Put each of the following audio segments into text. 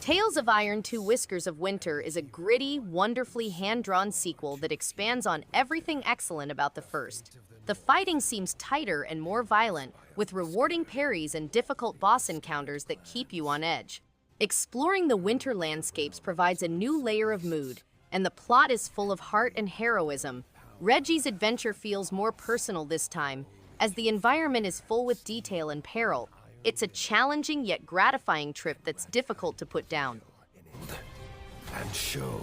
Tales of Iron II Whiskers of Winter is a gritty, wonderfully hand-drawn sequel that expands on everything excellent about the first. The fighting seems tighter and more violent, with rewarding parries and difficult boss encounters that keep you on edge. Exploring the winter landscapes provides a new layer of mood, and the plot is full of heart and heroism. Reggie's adventure feels more personal this time, as the environment is full with detail and peril. It's a challenging yet gratifying trip that's difficult to put down. And show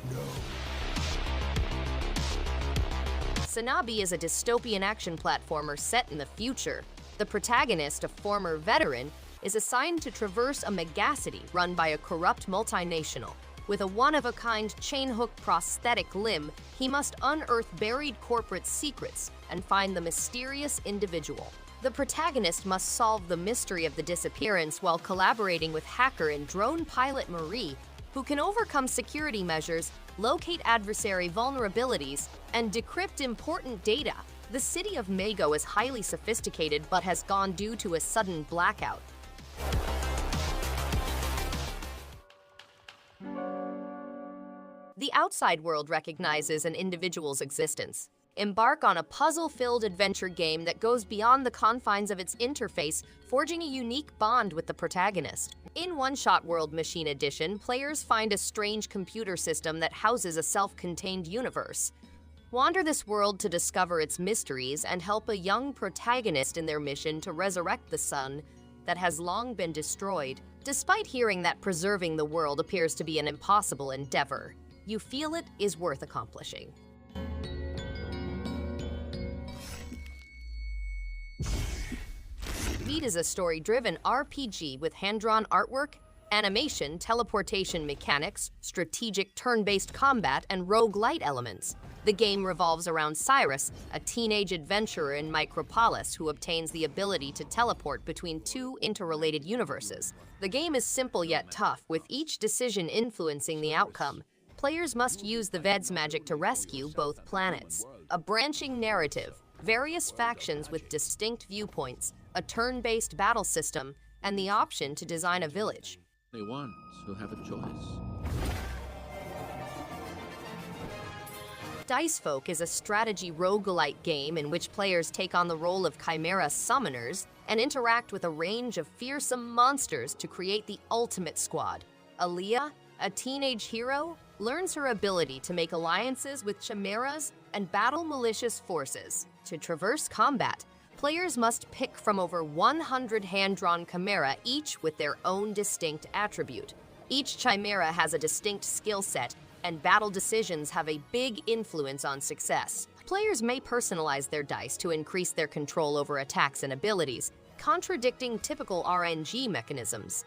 no. SANABI is a dystopian action platformer set in the future. The protagonist, a former veteran, is assigned to traverse a megacity run by a corrupt multinational. With a one-of-a-kind chain-hook prosthetic limb, he must unearth buried corporate secrets and find the mysterious individual. The protagonist must solve the mystery of the disappearance while collaborating with hacker and drone pilot Marie, who can overcome security measures, locate adversary vulnerabilities, and decrypt important data. The city of Mago is highly sophisticated but has gone due to a sudden blackout. The outside world recognizes an individual's existence. Embark on a puzzle-filled adventure game that goes beyond the confines of its interface, forging a unique bond with the protagonist. In OneShot World Machine Edition, players find a strange computer system that houses a self-contained universe. Wander this world to discover its mysteries and help a young protagonist in their mission to resurrect the sun that has long been destroyed. Despite hearing that preserving the world appears to be an impossible endeavor, you feel it is worth accomplishing. Beat is a story-driven RPG with hand-drawn artwork, animation, teleportation mechanics, strategic turn-based combat, and roguelite elements. The game revolves around Cyrus, a teenage adventurer in Micropolis who obtains the ability to teleport between two interrelated universes. The game is simple yet tough, with each decision influencing the outcome. Players must use the Ved's magic to rescue both planets. A branching narrative, various factions with distinct viewpoints, a turn-based battle system, and the option to design a village. Only ones who have a choice. Dicefolk is a strategy roguelite game in which players take on the role of chimera summoners and interact with a range of fearsome monsters to create the ultimate squad. Aaliyah, a teenage hero, learns her ability to make alliances with chimeras and battle malicious forces. To traverse combat, players must pick from over 100 hand-drawn chimera, each with their own distinct attribute. Each chimera has a distinct skill set, and battle decisions have a big influence on success. Players may personalize their dice to increase their control over attacks and abilities, contradicting typical RNG mechanisms.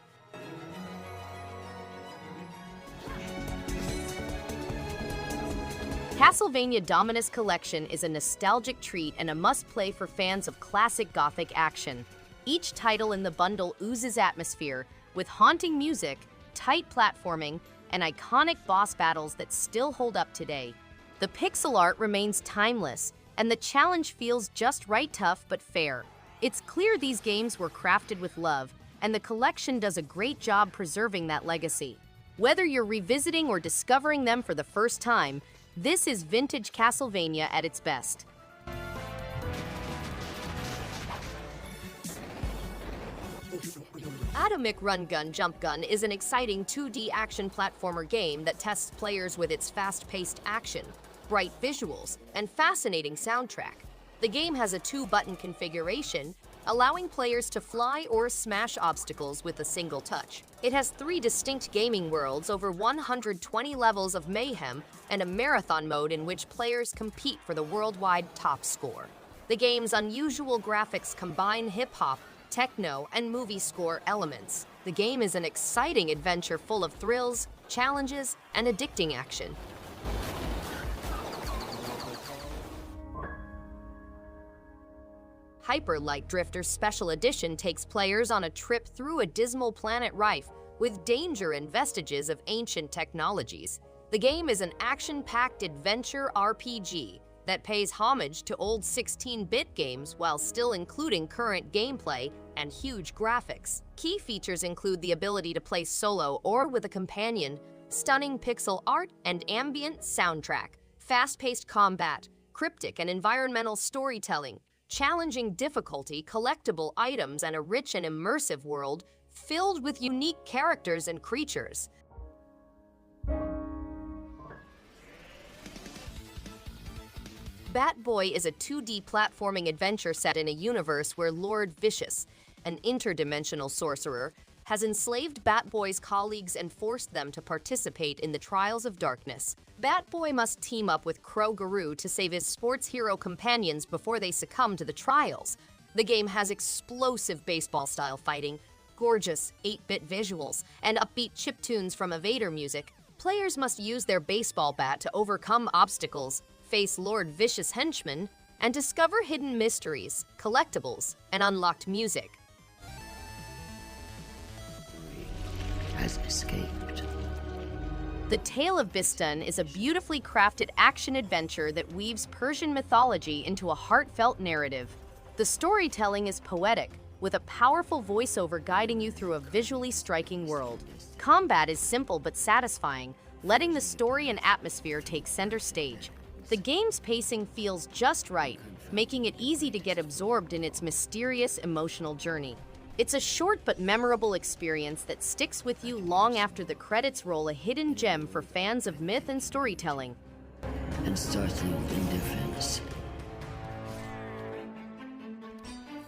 Castlevania Dominus Collection is a nostalgic treat and a must-play for fans of classic Gothic action. Each title in the bundle oozes atmosphere, with haunting music, tight platforming, and iconic boss battles that still hold up today. The pixel art remains timeless, and the challenge feels just right, tough but fair. It's clear these games were crafted with love, and the collection does a great job preserving that legacy. Whether you're revisiting or discovering them for the first time, this is vintage Castlevania at its best. ATOMIK RunGunJumpGun is an exciting 2D action platformer game that tests players with its fast-paced action, bright visuals, and fascinating soundtrack. The game has a 2-button configuration, allowing players to fly or smash obstacles with a single touch. It has 3 distinct gaming worlds, over 120 levels of mayhem, and a marathon mode in which players compete for the worldwide top score. The game's unusual graphics combine hip-hop, techno, and movie score elements. The game is an exciting adventure full of thrills, challenges, and addicting action. Hyper Light Drifter Special Edition takes players on a trip through a dismal planet rife with danger and vestiges of ancient technologies. The game is an action-packed adventure RPG, that pays homage to old 16-bit games while still including current gameplay and huge graphics. Key features include the ability to play solo or with a companion, stunning pixel art and ambient soundtrack, fast-paced combat, cryptic and environmental storytelling, challenging difficulty, collectible items, and a rich and immersive world filled with unique characters and creatures. Batboy is a 2D platforming adventure set in a universe where Lord Vicious, an interdimensional sorcerer, has enslaved Batboy's colleagues and forced them to participate in the trials of darkness. Batboy must team up with Crow Guru to save his sports hero companions before they succumb to the trials. The game has explosive baseball-style fighting, gorgeous 8-bit visuals, and upbeat chiptunes from Evader music. Players must use their baseball bat to overcome obstacles, face Lord Vicious henchmen, and discover hidden mysteries, collectibles, and unlocked music. Has escaped. The Tale of Bistun is a beautifully crafted action-adventure that weaves Persian mythology into a heartfelt narrative. The storytelling is poetic, with a powerful voiceover guiding you through a visually striking world. Combat is simple but satisfying, letting the story and atmosphere take center stage. The game's pacing feels just right, making it easy to get absorbed in its mysterious emotional journey. It's a short but memorable experience that sticks with you long after the credits roll, a hidden gem for fans of myth and storytelling. And startling indifference.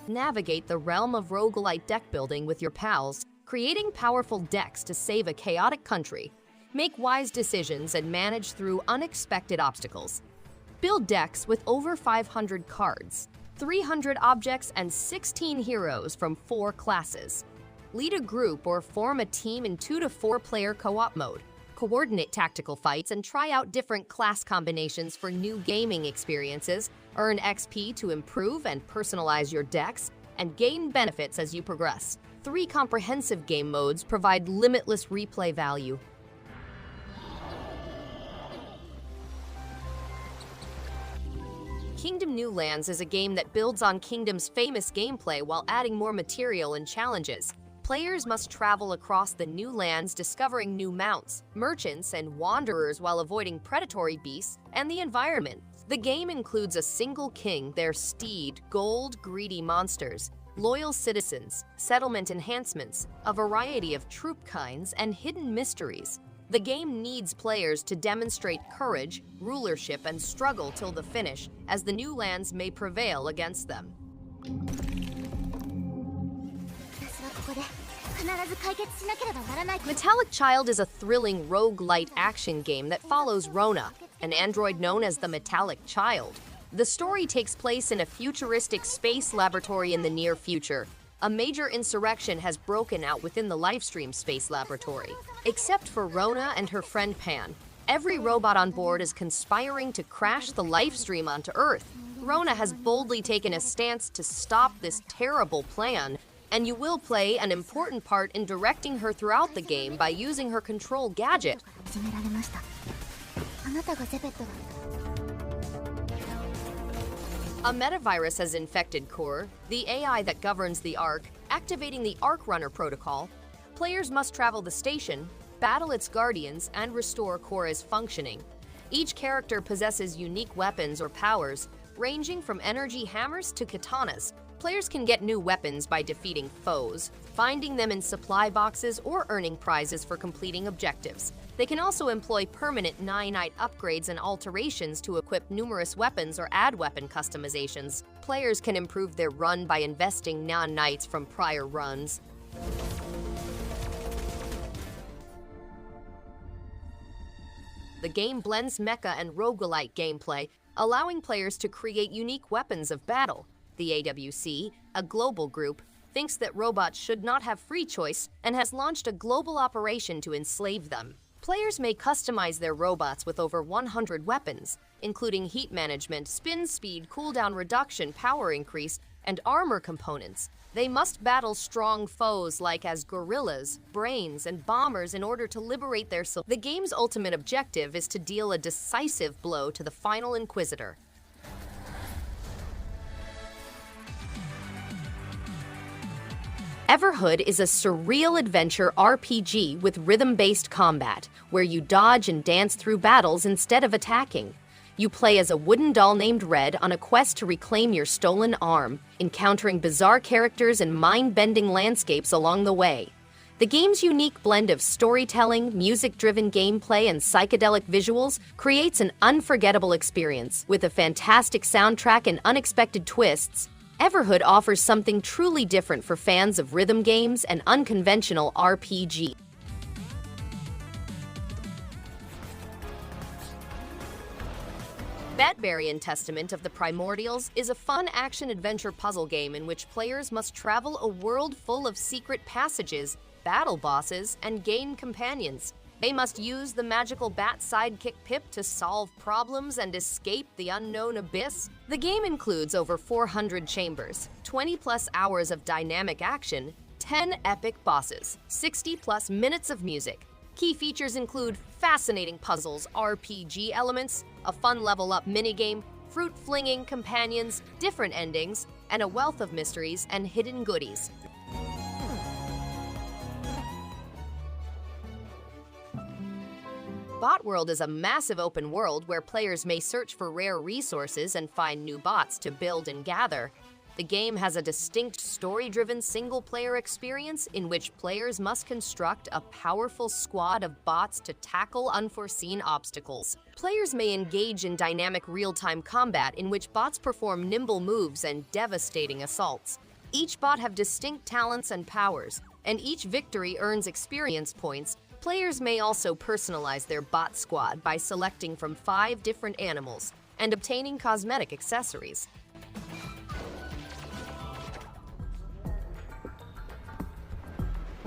Navigate the realm of roguelite deck building with your pals, creating powerful decks to save a chaotic country. Make wise decisions and manage through unexpected obstacles. Build decks with over 500 cards, 300 objects, and 16 heroes from 4 classes. Lead a group or form a team in 2 to 4 player co-op mode. Coordinate tactical fights and try out different class combinations for new gaming experiences. Earn XP to improve and personalize your decks, and gain benefits as you progress. 3 comprehensive game modes provide limitless replay value. Kingdom New Lands is a game that builds on Kingdom's famous gameplay while adding more material and challenges. Players must travel across the new lands, discovering new mounts, merchants, and wanderers while avoiding predatory beasts and the environment. The game includes a single king, their steed, gold, greedy monsters, loyal citizens, settlement enhancements, a variety of troop kinds, and hidden mysteries. The game needs players to demonstrate courage, rulership, and struggle till the finish, as the new lands may prevail against them. Metallic Child is a thrilling roguelite action game that follows Rona, an android known as the Metallic Child. The story takes place in a futuristic space laboratory in the near future. A major insurrection has broken out within the Livestream space laboratory. Except for Rona and her friend Pan, every robot on board is conspiring to crash the Livestream onto Earth. Rona has boldly taken a stance to stop this terrible plan, and you will play an important part in directing her throughout the game by using her control gadget. A metavirus has infected Core, the AI that governs the Ark, activating the ArcRunner protocol. Players must travel the station, battle its guardians, and restore Core's functioning. Each character possesses unique weapons or powers, ranging from energy hammers to katanas. Players can get new weapons by defeating foes, finding them in supply boxes, or earning prizes for completing objectives. They can also employ permanent nanite upgrades and alterations to equip numerous weapons or add weapon customizations. Players can improve their run by investing nanites from prior runs. The game blends mecha and roguelite gameplay, allowing players to create unique weapons of battle. The AWC, a global group, thinks that robots should not have free choice and has launched a global operation to enslave them. Players may customize their robots with over 100 weapons, including heat management, spin speed, cooldown reduction, power increase, and armor components. They must battle strong foes like as gorillas, brains, and bombers in order to liberate their soul. The game's ultimate objective is to deal a decisive blow to the final Inquisitor. Everhood is a surreal adventure RPG with rhythm-based combat, where you dodge and dance through battles instead of attacking. You play as a wooden doll named Red on a quest to reclaim your stolen arm, encountering bizarre characters and mind-bending landscapes along the way. The game's unique blend of storytelling, music-driven gameplay, and psychedelic visuals creates an unforgettable experience. With a fantastic soundtrack and unexpected twists, Everhood offers something truly different for fans of rhythm games and unconventional RPG. Batbarian Testament of the Primordials is a fun action-adventure puzzle game in which players must travel a world full of secret passages, battle bosses, and gain companions. They must use the magical bat sidekick Pip to solve problems and escape the unknown abyss. The game includes over 400 chambers, 20+ hours of dynamic action, 10 epic bosses, 60+ minutes of music. Key features include fascinating puzzles, RPG elements, a fun level-up minigame, fruit-flinging companions, different endings, and a wealth of mysteries and hidden goodies. Botworld is a massive open world where players may search for rare resources and find new bots to build and gather. The game has a distinct story-driven single-player experience in which players must construct a powerful squad of bots to tackle unforeseen obstacles. Players may engage in dynamic real-time combat in which bots perform nimble moves and devastating assaults. Each bot have distinct talents and powers, and each victory earns experience points. Players may also personalize their bot squad by selecting from 5 different animals and obtaining cosmetic accessories.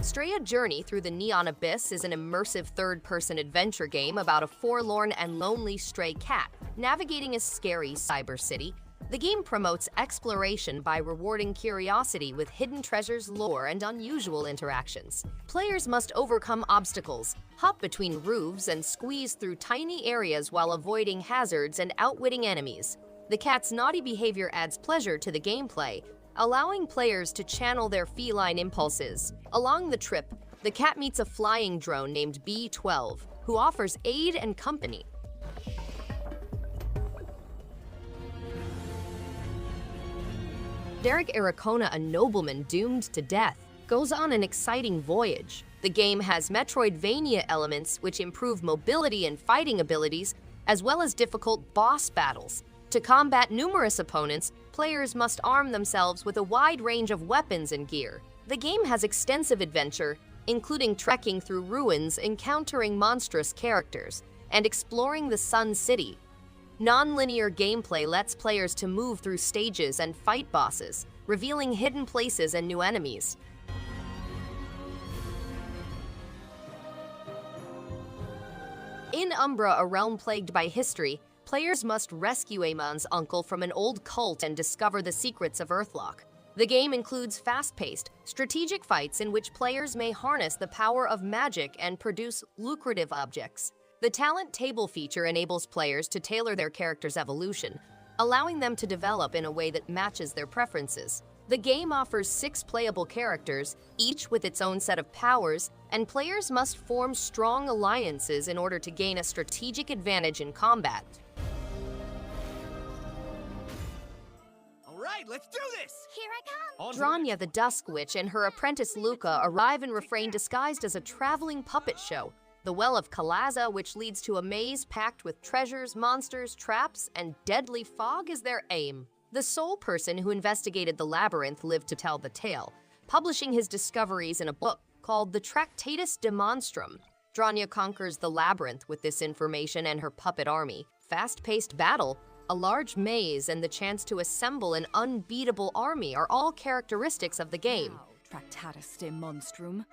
Stray: A Journey Through the Neon Abyss is an immersive third-person adventure game about a forlorn and lonely stray cat navigating a scary cyber city. The game promotes exploration by rewarding curiosity with hidden treasures, lore, and unusual interactions. Players must overcome obstacles, hop between roofs, and squeeze through tiny areas while avoiding hazards and outwitting enemies. The cat's naughty behavior adds pleasure to the gameplay, allowing players to channel their feline impulses. Along the trip, the cat meets a flying drone named B-12, who offers aid and company. Derek Ericona, a nobleman doomed to death, goes on an exciting voyage. The game has Metroidvania elements which improve mobility and fighting abilities, as well as difficult boss battles. To combat numerous opponents, players must arm themselves with a wide range of weapons and gear. The game has extensive adventure, including trekking through ruins, encountering monstrous characters, and exploring the Sun City. Non-linear gameplay lets players to move through stages and fight bosses, revealing hidden places and new enemies. In Umbra, a realm plagued by history, players must rescue Amon's uncle from an old cult and discover the secrets of EARTHLOCK. The game includes fast-paced, strategic fights in which players may harness the power of magic and produce lucrative objects. The talent table feature enables players to tailor their character's evolution, allowing them to develop in a way that matches their preferences. The game offers 6 playable characters, each with its own set of powers, and players must form strong alliances in order to gain a strategic advantage in combat. All right, let's do this! Here I come! Dranya, the Dusk Witch, and her apprentice Luca arrive in Refrain disguised as a traveling puppet show. The Well of Kalaza, which leads to a maze packed with treasures, monsters, traps, and deadly fog, is their aim. The sole person who investigated the Labyrinth lived to tell the tale, publishing his discoveries in a book called the Tractatus de Monstrum. Dranya conquers the Labyrinth with this information and her puppet army. Fast-paced battle, a large maze, and the chance to assemble an unbeatable army are all characteristics of the game. Wow, Tractatus de Monstrum.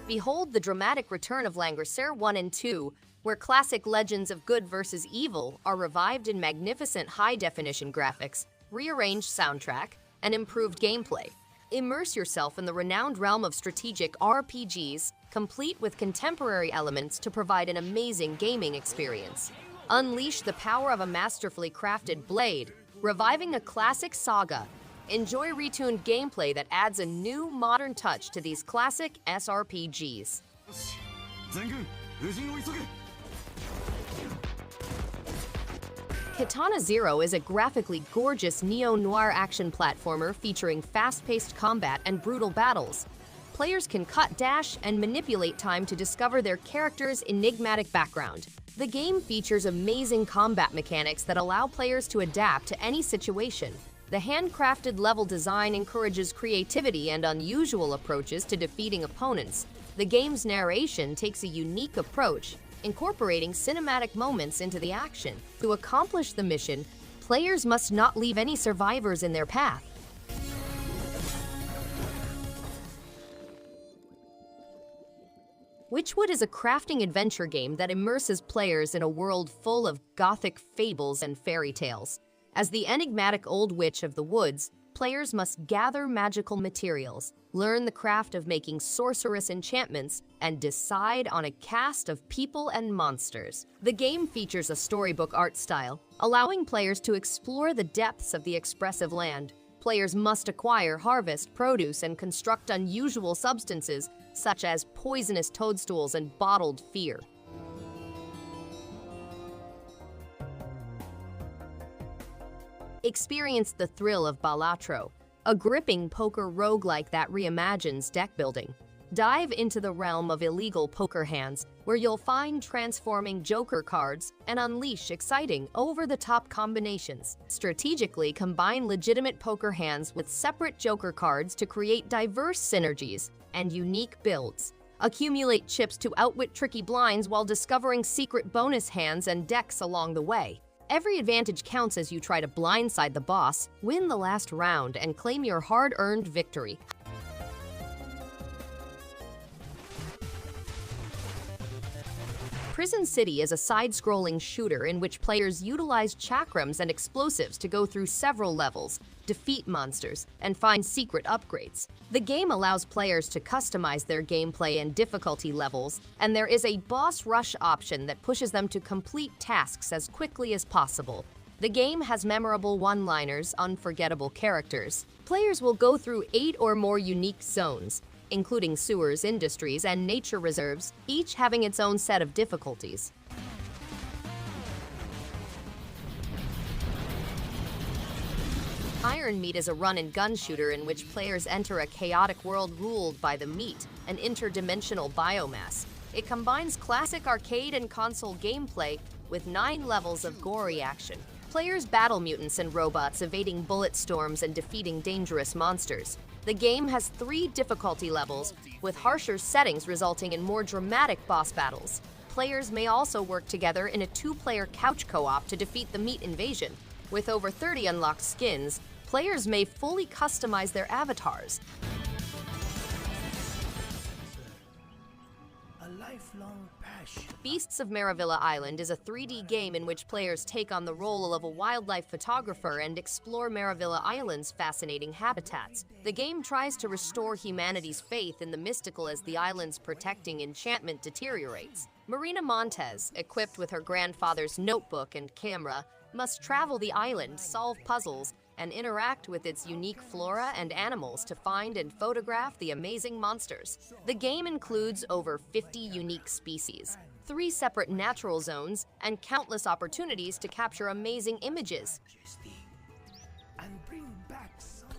Behold the dramatic return of Langrisser I and II, where classic legends of good versus evil are revived in magnificent high-definition graphics, rearranged soundtrack, and improved gameplay. Immerse yourself in the renowned realm of strategic RPGs, complete with contemporary elements to provide an amazing gaming experience. Unleash the power of a masterfully crafted blade, reviving a classic saga Enjoy retuned gameplay that adds a new, modern touch to these classic SRPGs. Katana ZERO is a graphically gorgeous neo-noir action platformer featuring fast-paced combat and brutal battles. Players can cut, dash, and manipulate time to discover their character's enigmatic background. The game features amazing combat mechanics that allow players to adapt to any situation. The handcrafted level design encourages creativity and unusual approaches to defeating opponents. The game's narration takes a unique approach, incorporating cinematic moments into the action. To accomplish the mission, players must not leave any survivors in their path. Wytchwood is a crafting adventure game that immerses players in a world full of gothic fables and fairy tales. As the enigmatic old witch of the woods, players must gather magical materials, learn the craft of making sorcerous enchantments, and decide on a cast of people and monsters. The game features a storybook art style, allowing players to explore the depths of the expressive land. Players must acquire, harvest, produce, and construct unusual substances, such as poisonous toadstools and bottled fear. Experience the thrill of Balatro, a gripping poker roguelike that reimagines deck building. Dive into the realm of illegal poker hands, where you'll find transforming joker cards and unleash exciting, over-the-top combinations. Strategically combine legitimate poker hands with separate joker cards to create diverse synergies and unique builds. Accumulate chips to outwit tricky blinds while discovering secret bonus hands and decks along the way. Every advantage counts as you try to blindside the boss, win the last round, and claim your hard-earned victory. Prison City is a side-scrolling shooter in which players utilize chakrams and explosives to go through several levels, defeat monsters, and find secret upgrades. The game allows players to customize their gameplay and difficulty levels, and there is a boss rush option that pushes them to complete tasks as quickly as possible. The game has memorable one-liners, unforgettable characters. Players will go through 8 or more unique zones, including sewers, industries, and nature reserves, each having its own set of difficulties. Iron Meat is a run-and-gun shooter in which players enter a chaotic world ruled by the meat, an interdimensional biomass. It combines classic arcade and console gameplay with 9 levels of gory action. Players battle mutants and robots, evading bullet storms and defeating dangerous monsters. The game has 3 difficulty levels, with harsher settings resulting in more dramatic boss battles. Players may also work together in a 2-player couch co-op to defeat the meat invasion. With over 30 unlocked skins, players may fully customize their avatars. A lifelong passion. Beasts of Maravilla Island is a 3D game in which players take on the role of a wildlife photographer and explore Maravilla Island's fascinating habitats. The game tries to restore humanity's faith in the mystical as the island's protecting enchantment deteriorates. Marina Montez, equipped with her grandfather's notebook and camera, must travel the island, solve puzzles, and interact with its unique flora and animals to find and photograph the amazing monsters. The game includes over 50 unique species, 3 separate natural zones, and countless opportunities to capture amazing images. And bring back some.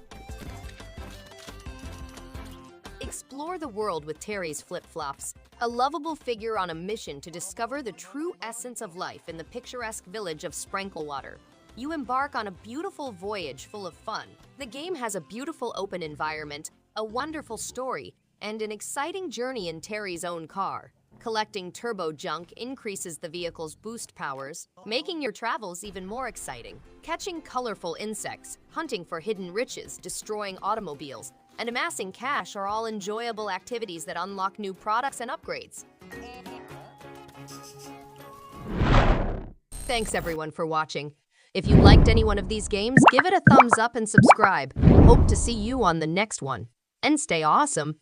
Explore the world with Terry's Flip-Flops, a lovable figure on a mission to discover the true essence of life in the picturesque village of Spranklewater. You embark on a beautiful voyage full of fun. The game has a beautiful open environment, a wonderful story, and an exciting journey in Terry's own car. Collecting turbo junk increases the vehicle's boost powers, making your travels even more exciting. Catching colorful insects, hunting for hidden riches, destroying automobiles, and amassing cash are all enjoyable activities that unlock new products and upgrades. Thanks everyone for watching. If you liked any one of these games, give it a thumbs up and subscribe. Hope to see you on the next one. And stay awesome!